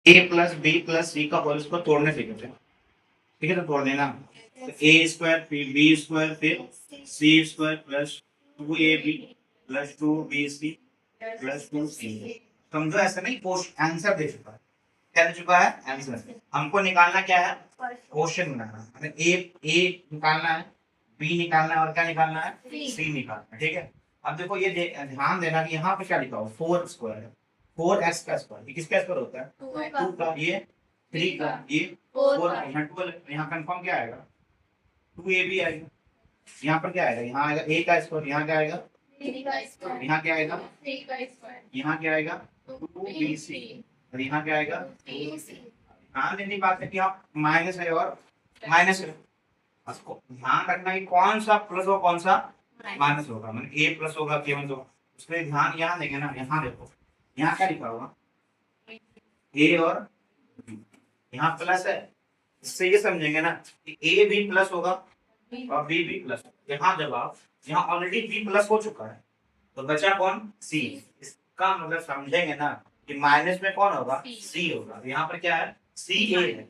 ए plus B plus सी का whole square तोड़ने सीखे थे, ठीक है, तो तोड़ देना। तो ए स्क्वायर फिर बी स्क्वायर फिर C square plus 2ab plus 2bc plus 2c। समझो ऐसा नहीं, पोस्ट आंसर दे चुका है, क्या दे चुका है आंसर। हमको निकालना क्या है, क्वेश्चन बनाना, मतलब ए निकालना है, बी निकालना है और क्या निकालना है सी निकालना है, ठीक है। अब देखो ये ध्यान देना कि यहाँ पे क्या लिखा हो, 4 स्क्वायर है, 4x का स्क्वायर, ये किसका स्क्वायर होता है 2 का, ये 3 का, ये 4 का, यहाँ 12, यहाँ कंफर्म क्या आएगा 2ab आएगा। यहाँ पर क्या आएगा, यहाँ आएगा a का स्क्वायर, यहाँ क्या आएगा यहाँ क्या आएगा यहाँ क्या आएगा 2bc और यहाँ क्या आएगा। ध्यान देने की बात है कि आप माइनस है और माइनस है, उसको ध्यान रखना है कौन सा प्लस और कौन सा माइनस होगा, मतलब ए प्लस होगा के माइनस होगा, उसमें ध्यान यहाँ देंगे ना। यहाँ देखो यहाँ क्या लिखा होगा ए और बी, यहाँ प्लस है, इससे ये समझेंगे ना कि ए भी प्लस होगा और बी भी प्लस। यहाँ जब आप यहाँ ऑलरेडी बी प्लस हो चुका है तो बचा कौन सी, इसका मतलब समझेंगे ना कि माइनस में कौन होगा सी होगा। यहाँ पर क्या है सी ए है,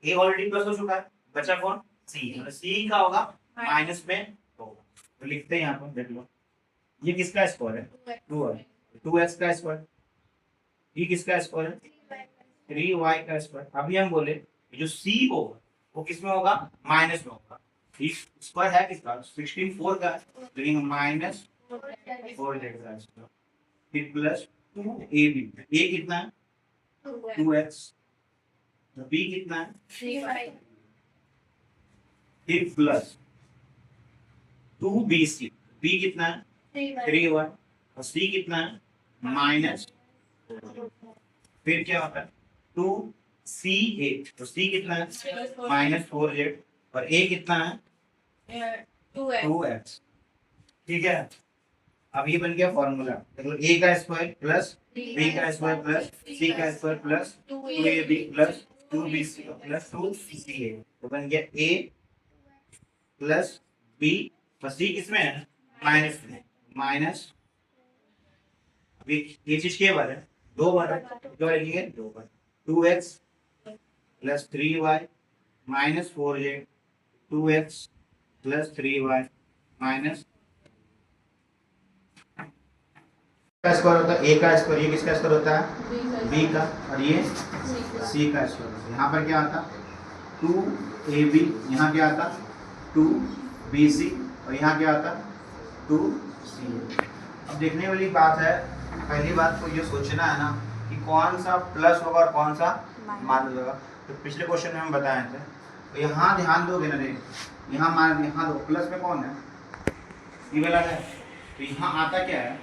ए ऑलरेडी प्लस हो चुका है, बचा कौन सी, मतलब सी का होगा माइनस में होगा। तो लिखते हैं यहाँ पर, देख लो ये किसका स्क्वायर है 2 है, 2x का स्क्वायर, ये किसका स्क्वायर है 3y का स्क्वायर। अभी हम बोले जो c होगा वो किसमें होगा माइनस में होगा, स्क्वायर है किसका 16 4 का, तो माइनस 4z का स्क्वायर फिर प्लस 2ab, a कितना है 2x, b कितना है 3y, फिर प्लस 2bc, b कितना है 3y और c कितना है माइनस, फिर क्या होता है 2c8, तो c कितना है माइनस 4z और a कितना है 2x, ठीक है। अब ये बन गया फॉर्मूला, देखो a का स्क्वायर प्लस b का स्क्वायर प्लस c का square plus 2ab plus 2bc plus 2ca, तो बन गया a प्लस b और c किसमें है माइनस में, माइनस ये चीज के बार है 2 बार है, क्या लिखेंगे 2 बार 2x plus 3y minus 4z 2x plus 3y minus का स्क्वायर होता है a का स्क्वायर, ये किसका स्क्वायर होता है b का और ये c का स्क्वायर होता है। यहाँ पर क्या आता 2ab, यहाँ क्या आता 2bc और यहाँ क्या आता 2ca। अब देखने वाली बात है, पहली बात तो ये सोचना है ना कि कौन सा प्लस होगा और कौन सा माइनस होगा। तो पिछले क्वेश्चन में हम बताए थे, तो यहाँ ध्यान दोगे ना, देख यहाँ मान यहाँ दो प्लस में कौन है ये वाला है, तो यहाँ आता क्या है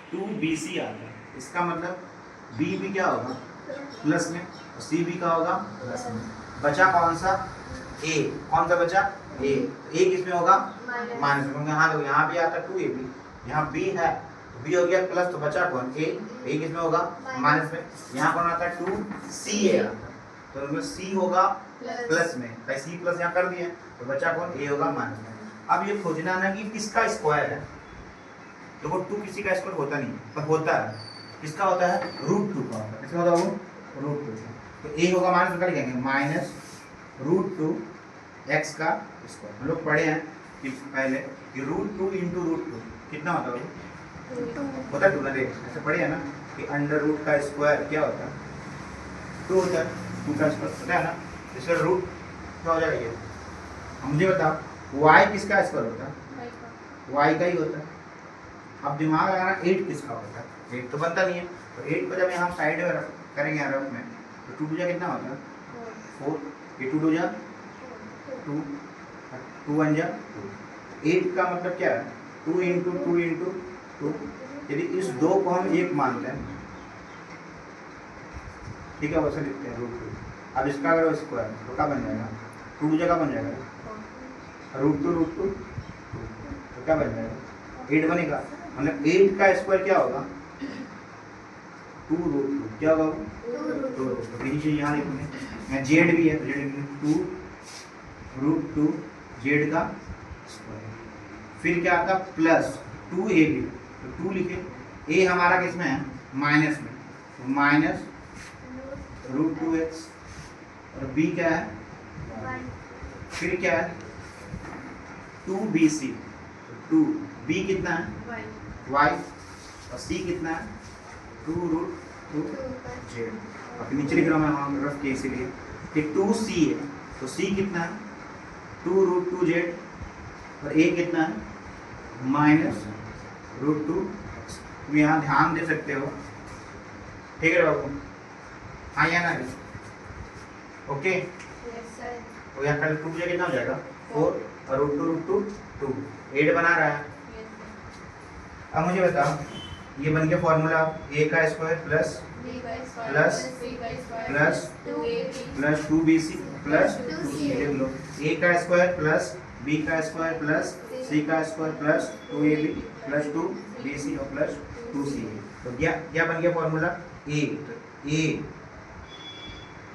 2bc आता है, इसका मतलब b भी क्या होगा प्लस में और c भी का होगा प्लस में। बचा कौन सा a, कौन सा बचा a, a किसमें होगा माइनस में, यहाँ देखो यहाँ भी आता 2ab, यहाँ b है b हो गया प्लस, तो बचा कौन a, a किसमें होगा माइनस में। यहाँ कौन आता है 2ca आता है, तो मतलब c होगा प्लस में, भाई c प्लस यहाँ कर दिए तो बचा कौन a होगा माइनस में। अब ये खोजना ना कि किसका स्क्वायर है, देखो 2 किसी का स्क्वायर होता नहीं पर होता है, किसका होता है √2 का होता है, किसका होता है वो √2 का, तो a होगा माइनस का लिखेंगे माइनस √2 x का स्क्वायर। हम लोग पढ़े हैं कि पहले कि √2 इंटू √2 कितना होता है होता है 2 ना, देख ऐसे पढ़े हैं ना कि अंडर रूट का स्क्वायर क्या होता है 2 होता है, 2 का स्क्वायर होता है ना, इसका रूट क्या हो जाएगा ये। मुझे बताओ y किसका स्क्वायर होता है y का ही होता है। अब दिमाग लगाना 8 किसका होता है, 8 तो बनता नहीं है, तो 8 को जब यहाँ साइड में करेंगे अरब में तो 2 कितना होता है 4, ये 2 जा 2, 2 1 जा 8 का मतलब क्या है 2 इंटू 2 इंटू 2, यदि इस 2 को हम 1 मानते हैं, ठीक है, वैसे लिखते हैं √2। अब इसका अगर स्क्वायर तो क्या बन जाएगा 2 जगह बन जाएगा √2 तो क्या बन जाएगा 8 बनेगा, मतलब 8 का स्क्वायर क्या होगा 2 √2, क्या होगा 2 √2। नीचे यहाँ लिखेंगे जेड भी है तो जेड 2 √2 जेड का स्क्वायर, फिर क्या आता प्लस 2ab, तो 2 लिखे, a हमारा किसमें है माइनस में, तो माइनस रूट 2x और b क्या है, फिर क्या है 2bc, 2 b कितना है y और c कितना है 2 रूट 2z। और फिर नीचे लिख रहा हूँ मैं वहाँ रफ के इसीलिए कि 2c है तो c कितना है 2 रूट 2z और a कितना है माइनस रूट 2। तुम यहाँ ध्यान दे सकते हो, ठीक है बाबू, हाँ या ना, ओके। तो यहाँ कल 2 कितना हो जाएगा 4 और रूट टू 2 8 बना रहा है। अब मुझे बताओ ये बन गया फॉर्मूला a का square plus plus 2bc plus 2c, लिख लो a का स्क्वायर प्लस b का स्क्वायर प्लस c का square plus 2ab plus 2bc और प्लस 2c। तो क्या बन गया फॉर्मूला a, तो a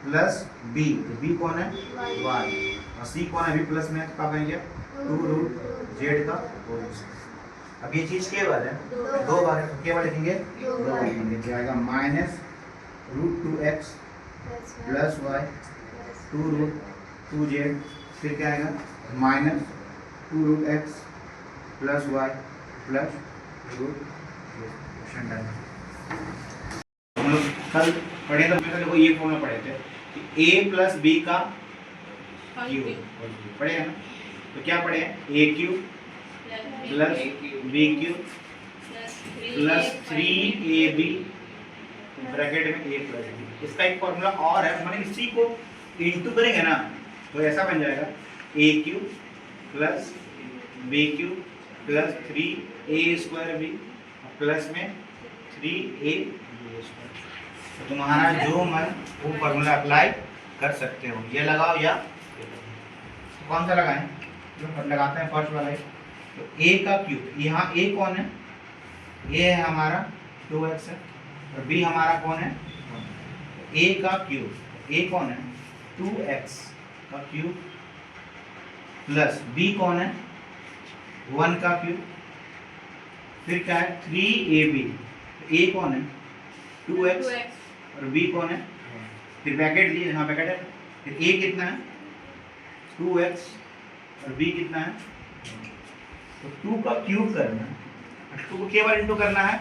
प्लस b, तो b कौन है y और c कौन है, b प्लस में क्या बन गया 2 रूट z का होल स्क्वायर। अब ये चीज के बार है 2 बार है, तो क्या बार लिखेंगे 2 बार लिखेंगे, जाएगा minus root 2x plus y 2 root 2z, फिर क्या आएगा minus 2 root x plus y plus root. हम लोग कल पढ़े तो देखो ये फॉर्मूला पढ़े थे कि a प्लस b का क्यूब पढ़े हैं ना, तो क्या पढ़े a cube plus b cube plus 3ab bracket में a प्लस b। इसका एक फॉर्मूला और है, मैंने इसी को इंटू करेंगे ना तो ऐसा बन जाएगा a cube plus b cube plus 3a square b plus में 3a स्क्वायर। तो तुम्हारा जो मन वो फॉर्मूला अप्लाई कर सकते हो, ये लगाओ या तो कौन सा लगाएं, जो लगाते हैं फर्स्ट वाला। तो a का क्यूब, यहाँ a कौन है, a है हमारा 2x है और b हमारा कौन है, a का क्यूब, a कौन है 2x का क्यूब प्लस b कौन है 1 का क्यूब, फिर क्या है 3ab, a कौन है 2x और b कौन है, फिर ब्रैकेट दिए, यहाँ ब्रैकेट है, फिर a कितना है 2x और b कितना है, तो 2 का क्यूब करना है, 2 को केवल इंटू करना है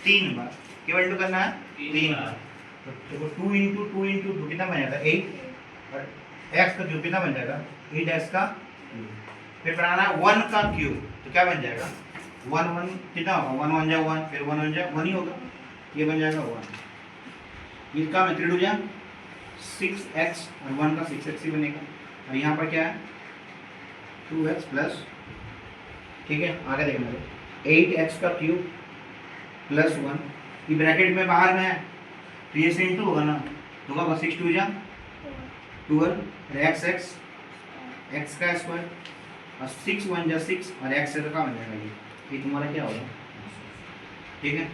3 बार, केवल इंटू करना है 3 बार। तो देखो 2 इंटू 2 इंटू 2 कितना बन जाता है 8 और x का क्यूब कितना बन जाएगा 8x का क्यूब, फिर बनाना है 1 का क्यूब, तो क्या बन जाएगा 1 1 कितना होगा 1 1 जा 1, फिर 1 1 जा 1 ही होगा, ये बन जाएगा 1। इसका मेथड हो जाए 6x और 1 का 6x ही बनेगा, और यहाँ पर क्या है 2x प्लस, ठीक है आगे देखना 8x का क्यूब प्लस 1, ये ब्रैकेट में बाहर में है तो ये से इंटू होगा ना, तो होगा 6 2 जा 12 x x का स्क्वायर और 6 1 जा 6 और x से तो क्या बन जाएगा, ये तुम्हारा क्या होगा, ठीक है।